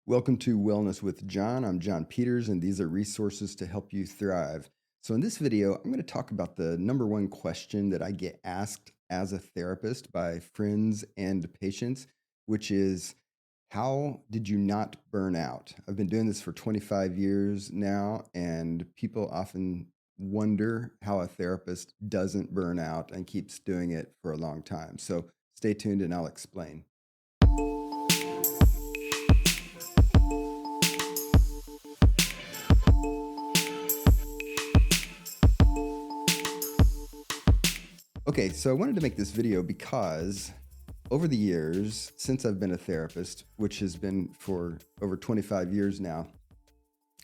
Welcome to Wellness with John. I'm John Peters, and these are resources to help you thrive. So, in this video, I'm going to talk about the number one question that I get asked as a therapist by friends and patients, which is, how did you not burn out? I've been doing this for 25 years now, and people often wonder how a therapist doesn't burn out and keeps doing it for a long time. So, stay tuned and I'll explain. Okay, so I wanted to make this video because over the years, since I've been a therapist, which has been for over 25 years now,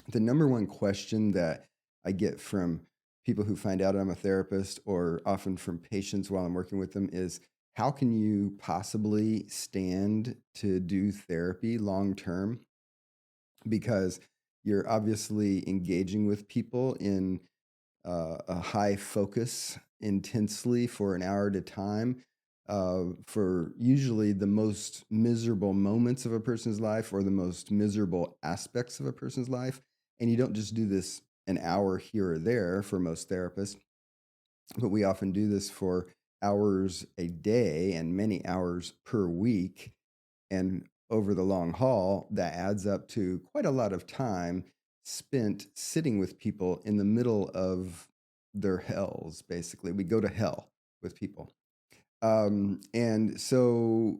the number one question that I get from people who find out I'm a therapist or often from patients while I'm working with them is, how can you possibly stand to do therapy long term? Because you're obviously engaging with people in a high focus intensely for an hour at a time, for usually the most miserable moments of a person's life or the most miserable aspects of a person's life. And you don't just do this an hour here or there for most therapists, but we often do this for hours a day and many hours per week. And over the long haul, that adds up to quite a lot of time spent sitting with people in the middle of their hells, basically. We go to hell with people. And so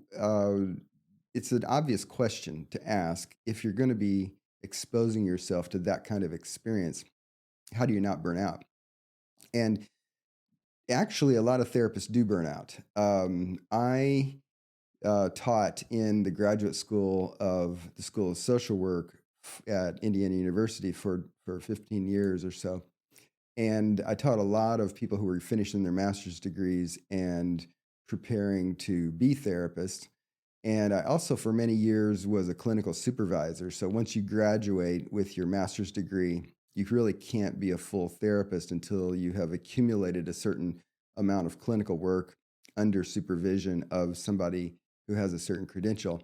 it's an obvious question to ask, if you're going to be exposing yourself to that kind of experience, how do you not burn out? And actually, a lot of therapists do burn out. I taught in the graduate school of the School of Social Work at Indiana University for 15 years or so. And I taught a lot of people who were finishing their master's degrees and preparing to be therapists. And I also, for many years, was a clinical supervisor. So once you graduate with your master's degree, you really can't be a full therapist until you have accumulated a certain amount of clinical work under supervision of somebody who has a certain credential.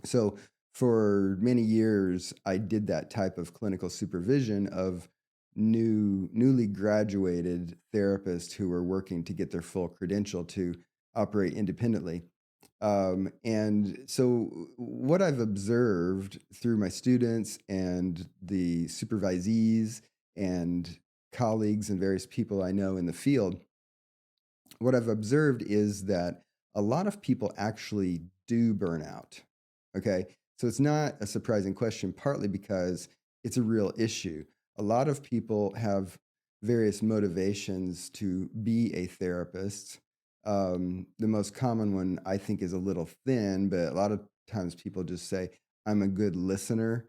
So for many years, I did that type of clinical supervision of newly graduated therapists who were working to get their full credential to operate independently. And so, what I've observed through my students and the supervisees and colleagues and various people I know in the field, what I've observed is that a lot of people actually do burn out. Okay. So it's not a surprising question, partly because it's a real issue. A lot of people have various motivations to be a therapist. The most common one I think is a little thin, but a lot of times people just say, I'm a good listener.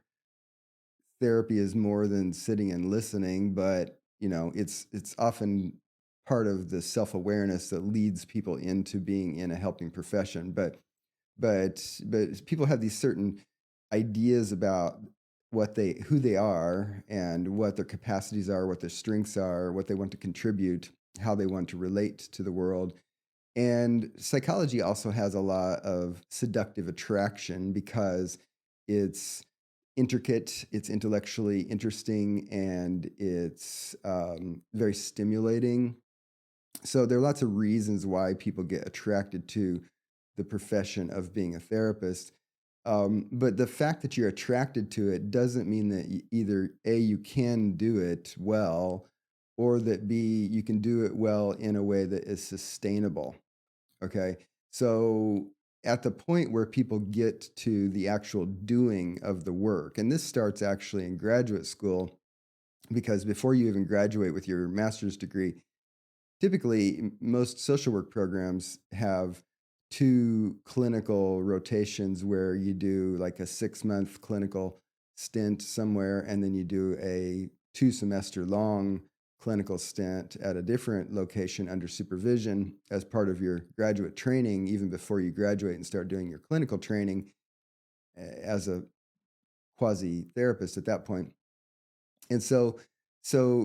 Therapy is more than sitting and listening, but it's often part of the self-awareness that leads people into being in a helping profession. But people have these certain ideas about who they are and what their capacities are, what their strengths are, what they want to contribute, how they want to relate to the world. And psychology also has a lot of seductive attraction because it's intricate, it's intellectually interesting, and it's very stimulating. So there are lots of reasons why people get attracted to the profession of being a therapist. But the fact that you're attracted to it doesn't mean that either A, you can do it well, or that B, you can do it well in a way that is sustainable. Okay. So at the point where people get to the actual doing of the work, and this starts actually in graduate school, because before you even graduate with your master's degree, typically most social work programs have two clinical rotations where you do like a 6 month clinical stint somewhere, and then you do a 2 semester long clinical stint at a different location under supervision as part of your graduate training, even before you graduate and start doing your clinical training as a quasi therapist at that point. And so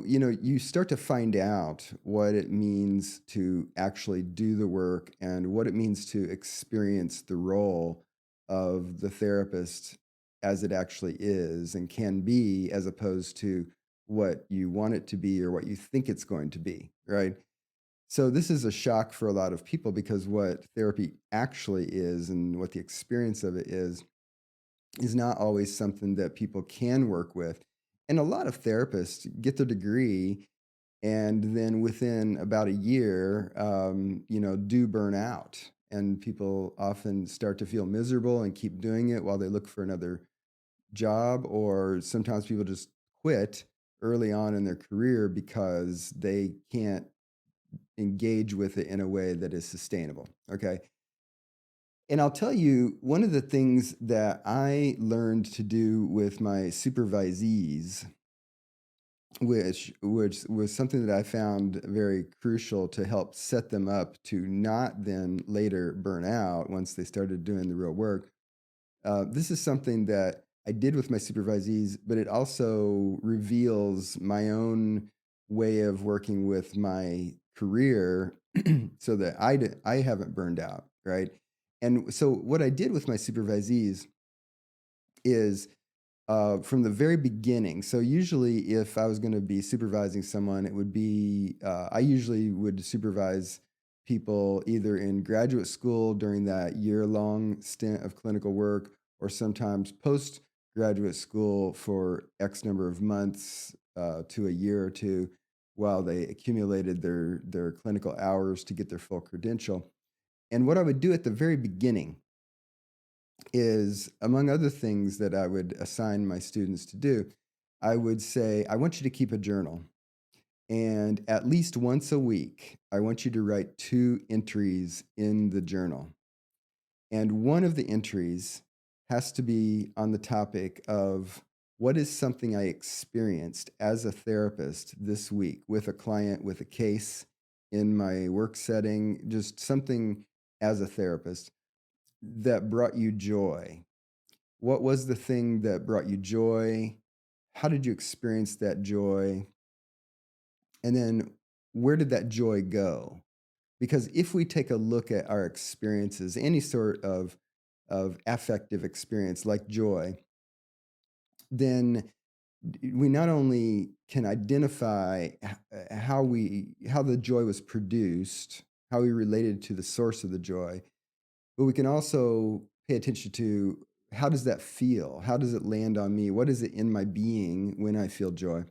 you start to find out what it means to actually do the work and what it means to experience the role of the therapist as it actually is and can be, as opposed to what you want it to be or what you think it's going to be, right? So this is a shock for a lot of people because what therapy actually is and what the experience of it is not always something that people can work with. And a lot of therapists get their degree and then within about a year, do burn out. And people often start to feel miserable and keep doing it while they look for another job, or sometimes people just quit early on in their career because they can't engage with it in a way that is sustainable. Okay. And I'll tell you, one of the things that I learned to do with my supervisees, which was something that I found very crucial to help set them up to not then later burn out once they started doing the real work. This is something that I did with my supervisees, but it also reveals my own way of working with my career so that I haven't burned out, right? And so what I did with my supervisees is from the very beginning. So usually, if I was going to be supervising someone, it would be I usually would supervise people either in graduate school during that year-long stint of clinical work, or sometimes post-graduate school for X number of months to a year or two, while they accumulated their clinical hours to get their full credential. And what I would do at the very beginning is, among other things that I would assign my students to do, I would say, I want you to keep a journal. And at least once a week, I want you to write 2 entries in the journal. And one of the entries has to be on the topic of what is something I experienced as a therapist this week with a client, with a case in my work setting, just something as a therapist that brought you joy. What was the thing that brought you joy? How did you experience that joy? And then where did that joy go? Because if we take a look at our experiences, any sort of affective experience like joy, then we not only can identify how the joy was produced, how we related to the source of the joy, but we can also pay attention to, how does that feel? How does it land on me? What is it in my being when I feel joy?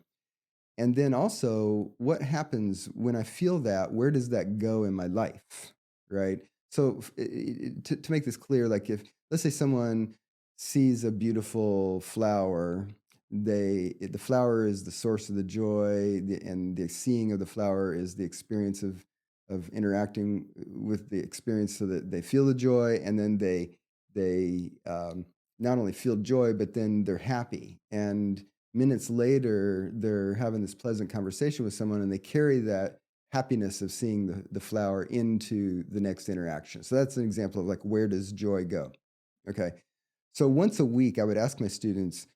And then also, what happens when I feel that? Where does that go in my life? Right. So, to make this clear, like if, let's say someone sees a beautiful flower, the flower is the source of the joy, and the seeing of the flower is the experience of interacting with the experience, so that they feel the joy, and then they not only feel joy, but then they're happy. And minutes later, they're having this pleasant conversation with someone, and they carry that happiness of seeing the flower into the next interaction. So that's an example of like, where does joy go? Okay. So once a week, I would ask my students,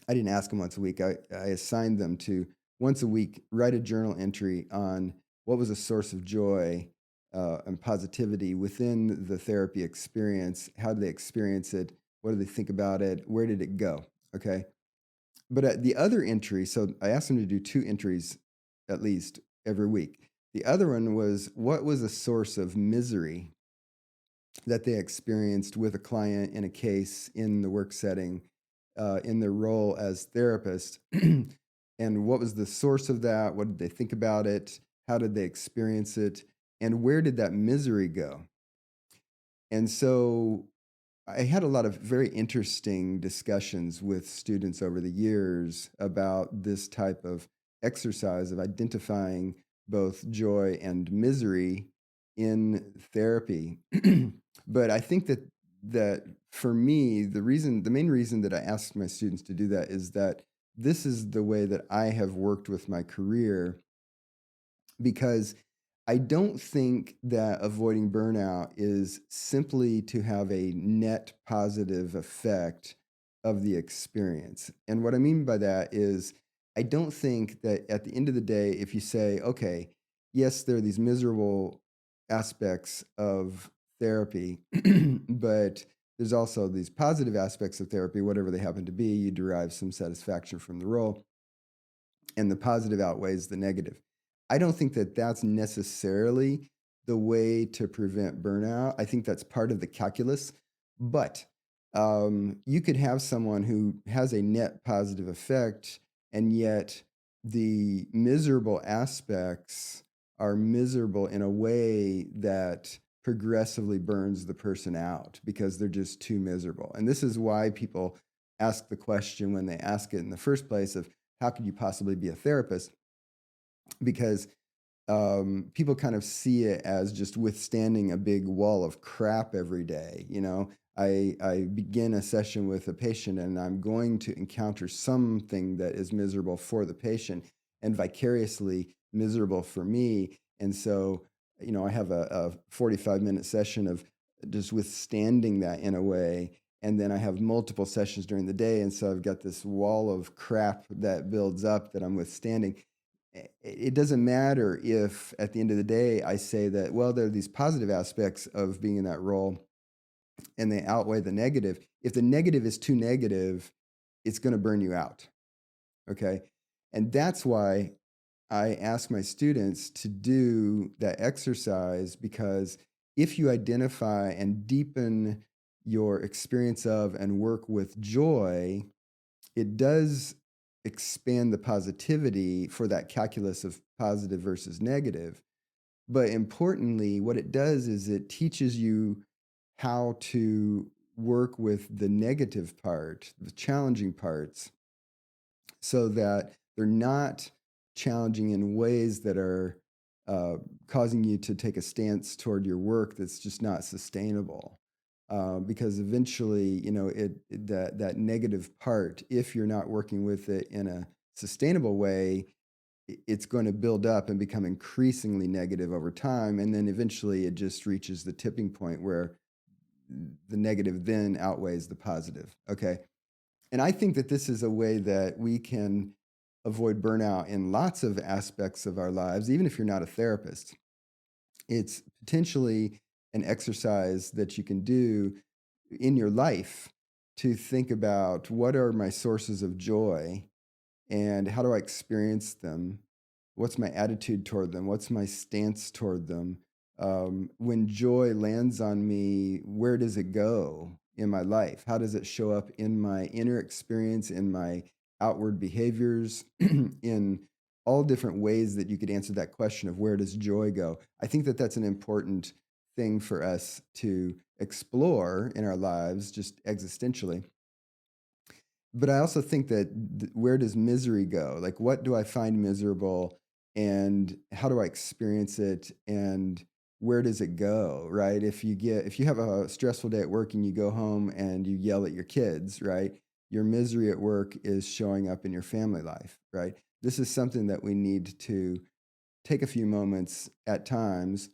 I didn't ask them once a week, I assigned them to once a week write a journal entry on what was a source of joy and positivity within the therapy experience. How did they experience it? What did they think about it? Where did it go? Okay. But the other entry, so I asked them to do 2 entries at least every week. The other one was, what was a source of misery that they experienced with a client in a case in the work setting, in their role as therapist? And what was the source of that? What did they think about it? How did they experience it? And where did that misery go? And so I had a lot of very interesting discussions with students over the years about this type of exercise of identifying both joy and misery in therapy. But I think that for me, the main reason that I asked my students to do that is that this is the way that I have worked with my career, because I don't think that avoiding burnout is simply to have a net positive effect of the experience. And what I mean by that is, I don't think that at the end of the day, if you say, okay, yes, there are these miserable aspects of therapy, but there's also these positive aspects of therapy, whatever they happen to be. You derive some satisfaction from the role, and the positive outweighs the negative. I don't think that that's necessarily the way to prevent burnout. I think that's part of the calculus, but you could have someone who has a net positive effect, and yet the miserable aspects are miserable in a way that progressively burns the person out because they're just too miserable. And this is why people ask the question when they ask it in the first place of how could you possibly be a therapist? Because people kind of see it as just withstanding a big wall of crap every day. You know, I begin a session with a patient and I'm going to encounter something that is miserable for the patient and vicariously miserable for me. And so, you know, I have a 45-minute session of just withstanding that in a way. And then I have multiple sessions during the day. And so I've got this wall of crap that builds up that I'm withstanding. It doesn't matter if at the end of the day I say that, well, there are these positive aspects of being in that role and they outweigh the negative. If the negative is too negative, it's going to burn you out. Okay. And that's why I ask my students to do that exercise, because if you identify and deepen your experience of and work with joy, it does expand the positivity for that calculus of positive versus negative. But importantly, what it does is it teaches you how to work with the negative part, the challenging parts, so that they're not challenging in ways that are causing you to take a stance toward your work that's just not sustainable. Because eventually, you know, that negative part, if you're not working with it in a sustainable way, it's going to build up and become increasingly negative over time, and then eventually it just reaches the tipping point where the negative then outweighs the positive. Okay, and I think that this is a way that we can avoid burnout in lots of aspects of our lives, even if you're not a therapist. It's potentially an exercise that you can do in your life to think about what are my sources of joy and how do I experience them? What's my attitude toward them? What's my stance toward them? When joy lands on me, where does it go in my life? How does it show up in my inner experience, in my outward behaviors, in all different ways that you could answer that question of where does joy go? I think that that's an important thing for us to explore in our lives, just existentially. But I also think that where does misery go? Like, what do I find miserable, and how do I experience it, and where does it go? Right? If you have a stressful day at work and you go home and you yell at your kids, right? Your misery at work is showing up in your family life, right? This is something that we need to take a few moments at times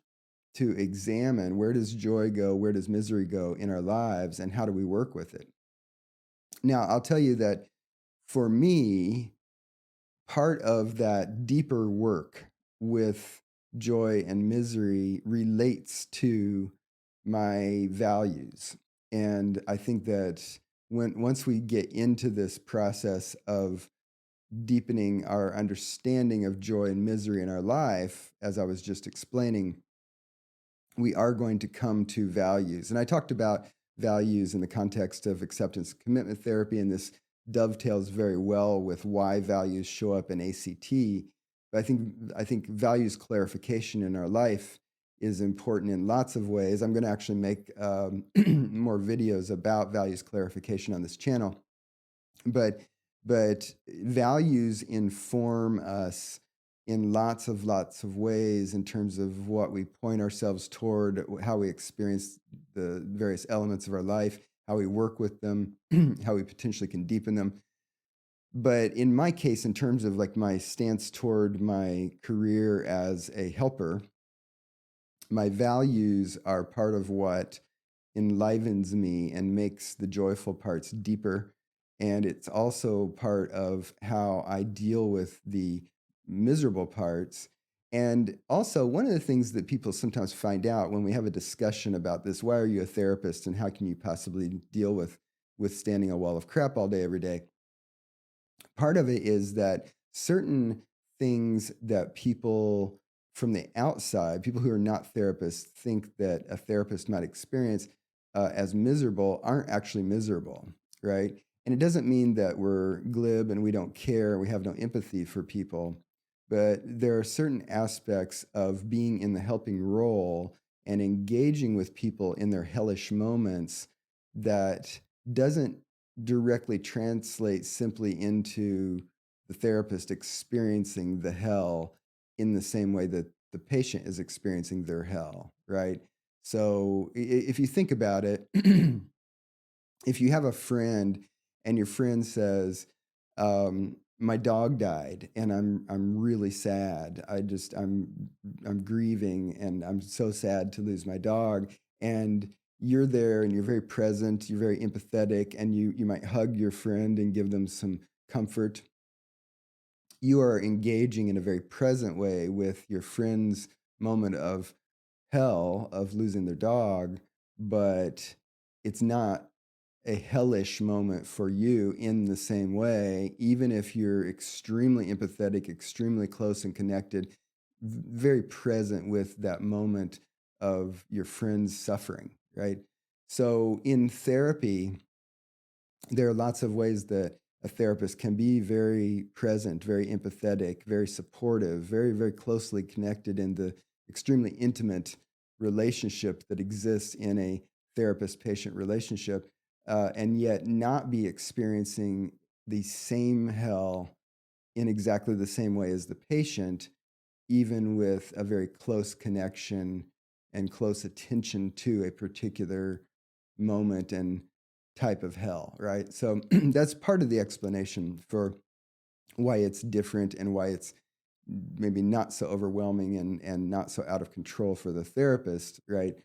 to examine: where does joy go? Where does misery go in our lives? And how do we work with it? Now, I'll tell you that for me, part of that deeper work with joy and misery relates to my values. And I think that once we get into this process of deepening our understanding of joy and misery in our life, as I was just explaining, we are going to come to values. And I talked about values in the context of acceptance and commitment therapy, and this dovetails very well with why values show up in ACT. But I think values clarification in our life is important in lots of ways. I'm going to actually make more videos about values clarification on this channel. But values inform us in lots of ways in terms of what we point ourselves toward, how we experience the various elements of our life, how we work with them, how we potentially can deepen them. But in my case, in terms of like my stance toward my career as a helper, my values are part of what enlivens me and makes the joyful parts deeper. And it's also part of how I deal with the miserable parts. And also, one of the things that people sometimes find out when we have a discussion about this, why are you a therapist and how can you possibly deal with withstanding a wall of crap all day, every day? Part of it is that certain things that people from the outside, people who are not therapists, think that a therapist might experience as miserable aren't actually miserable, right? And it doesn't mean that we're glib and we don't care, we have no empathy for people, but there are certain aspects of being in the helping role and engaging with people in their hellish moments that doesn't directly translate simply into the therapist experiencing the hell in the same way that the patient is experiencing their hell, right? So if you think about it, if you have a friend and your friend says, "My dog died, and I'm really sad. I'm grieving, and I'm so sad to lose my dog." And you're there, and you're very present. You're very empathetic, and you might hug your friend and give them some comfort. You are engaging in a very present way with your friend's moment of hell of losing their dog, but it's not a hellish moment for you in the same way, even if you're extremely empathetic, extremely close and connected, very present with that moment of your friend's suffering, right? So in therapy, there are lots of ways that a therapist can be very present, very empathetic, very supportive, very, very closely connected in the extremely intimate relationship that exists in a therapist patient relationship, and yet not be experiencing the same hell in exactly the same way as the patient, even with a very close connection and close attention to a particular moment and type of hell, right? So that's part of the explanation for why it's different and why it's maybe not so overwhelming and not so out of control for the therapist, right?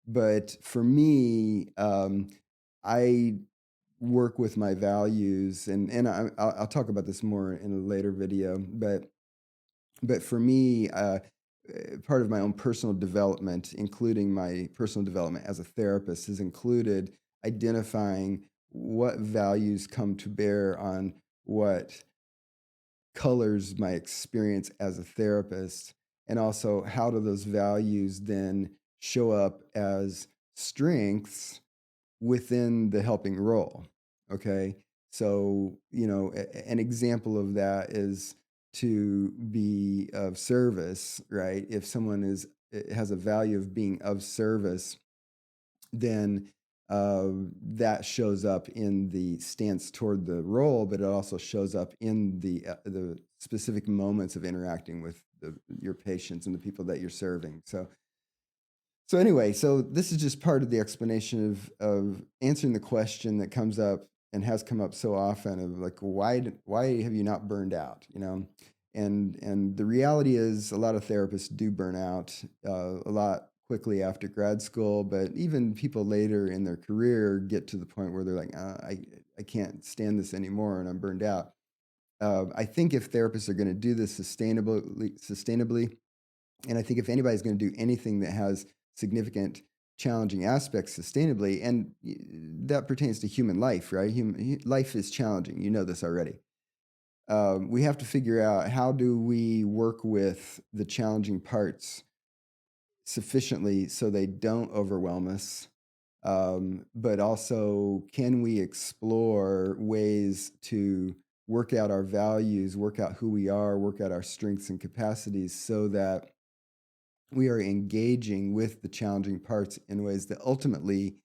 But for me, I work with my values, and I'll talk about this more in a later video, but for me, part of my own personal development, including my personal development as a therapist, has included identifying what values come to bear on what colors my experience as a therapist, and also how do those values then show up as strengths within the helping role. Okay. So, an example of that is to be of service, right? If someone has a value of being of service, then that shows up in the stance toward the role, but it also shows up in the specific moments of interacting with your patients and the people that you're serving. So anyway, so this is just part of the explanation of answering the question that comes up and has come up so often of like, why have you not burned out? And the reality is a lot of therapists do burn out a lot quickly after grad school, but even people later in their career get to the point where they're like, I can't stand this anymore and I'm burned out. I think if therapists are going to do this sustainably, and I think if anybody's going to do anything that has significant challenging aspects sustainably, and that pertains to human life, right? Life is challenging. You know this already. We have to figure out how do we work with the challenging parts sufficiently so they don't overwhelm us, but also can we explore ways to work out our values, work out who we are, work out our strengths and capacities so that we are engaging with the challenging parts in ways that ultimately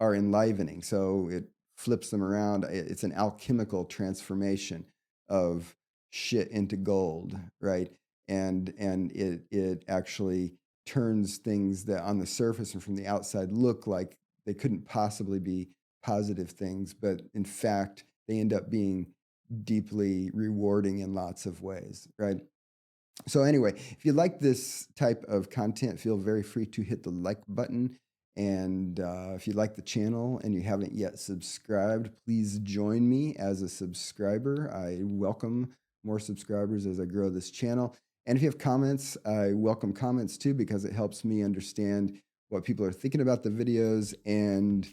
are enlivening. So it flips them around. It's an alchemical transformation of shit into gold, right? And it actually turns things that on the surface and from the outside look like they couldn't possibly be positive things, but in fact they end up being deeply rewarding in lots of ways, right? So anyway, if you like this type of content, feel very free to hit the like button. And if you like the channel and you haven't yet subscribed, please join me as a subscriber. I welcome more subscribers as I grow this channel. And if you have comments, I welcome comments too, because it helps me understand what people are thinking about the videos and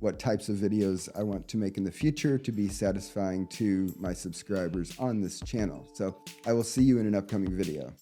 what types of videos I want to make in the future to be satisfying to my subscribers on this channel. So I will see you in an upcoming video.